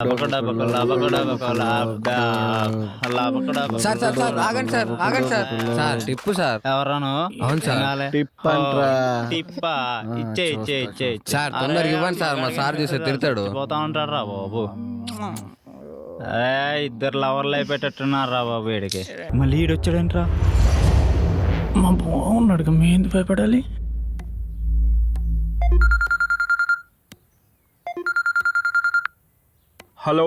Sir sir sir ఆగండి sir ఆగండి sir sir Tipu sir ఎవరాను? అవును సార్ టిప్ అంట్రా. టిప్పా ఇచ్చే ఇచ్చే ఇచ్చే ఇచ్చే. సార్ తొందరగా ఇవ్వండి సార్ మా సార్ చూస్తే తిడతాడు పోతా ఉంటాడు రా బాబు. ఇద్దరు లవర్లు అయిపోయేటట్టున్నారు రా బాబు వీడికి. మళ్ళీ ఈడు వచ్చాడేంట్రా? మా బాగున్నాడు మీ ఎందుకు భయపడాలి? హలో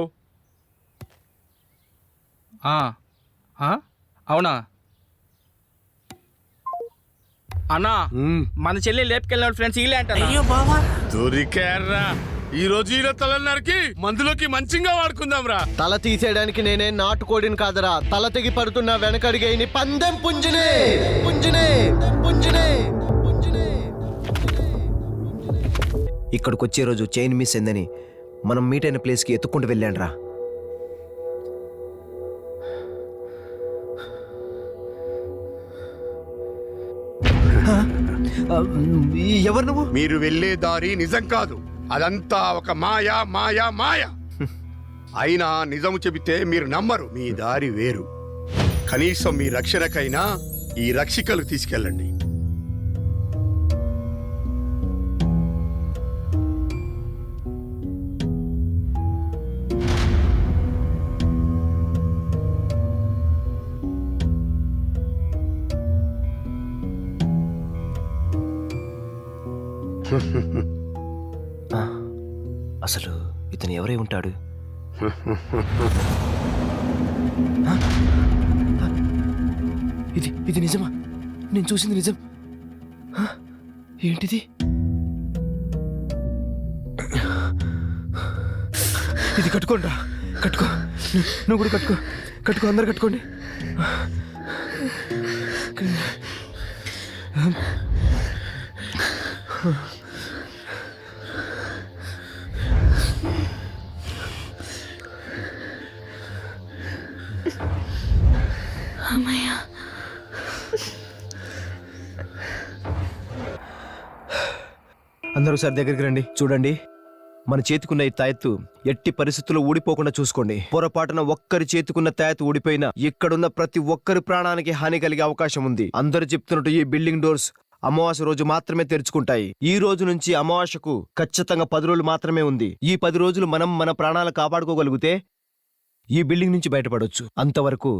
అవునా అన్నా, మన చెల్లి లేపుకెళ్ళినాడు ఫ్రెండ్స్ వీళ్ళే అంటారా? దొరికారా ఈ రోజు ఈయన తలన్నరికి మందులోకి మంచిగా వాడుకుందాం రా. తల తీసేయడానికి నేనే నాటుకోడిని కాదరా, తల తెగి పడుతున్న వెనకడిగైని పందెం పుంజునే పుంజునే పుంజునే. ఇక్కడికి వచ్చే రోజు చైన్ మిస్ అయిందని మనం మీట్ అయిన ప్లేస్కి ఎత్తుక్కుంటూ వెళ్ళాను రా. ఎవరు నువ్వు? మీరు వెళ్ళే దారి నిజం కాదు, అదంతా ఒక మాయా మాయా మాయ. అయినా నిజము చెబితే మీరు నమ్మరు. మీ దారి వేరు. కనీసం మీ రక్షణకైనా ఈ రక్షికలు తీసుకెళ్ళండి. అసలు ఇతను ఎవరై ఉంటాడు? ఇది ఇది నిజమా? నేను చూసింది నిజం? ఏంటిది? ఇది కట్టుకోండి రా, కట్టుకో. నువ్వు కూడా కట్టుకో, కట్టుకో, అందరు కట్టుకోండి. అందరూ సార్ దగ్గరికి రండి. చూడండి, మన చేతికున్న ఈ తాయెత్తు ఎట్టి పరిస్థితుల్లో ఊడిపోకుండా చూసుకోండి. పొరపాటున ఒక్కరి చేతికున్న తాయెత్తు ఊడిపోయినా ఇక్కడున్న ప్రతి ఒక్కరి ప్రాణానికి హాని కలిగే అవకాశం ఉంది. అందరూ చెప్తున్నట్టు ఈ బిల్డింగ్ డోర్స్ అమావాస్య రోజు మాత్రమే తెరుచుకుంటాయి. ఈ రోజు నుంచి అమావాస్యకు ఖచ్చితంగా 10 రోజులు మాత్రమే ఉంది. ఈ 10 రోజులు మనం మన ప్రాణాలు కాపాడుకోగలిగితే ఈ బిల్డింగ్ నుంచి బయటపడొచ్చు. అంతవరకు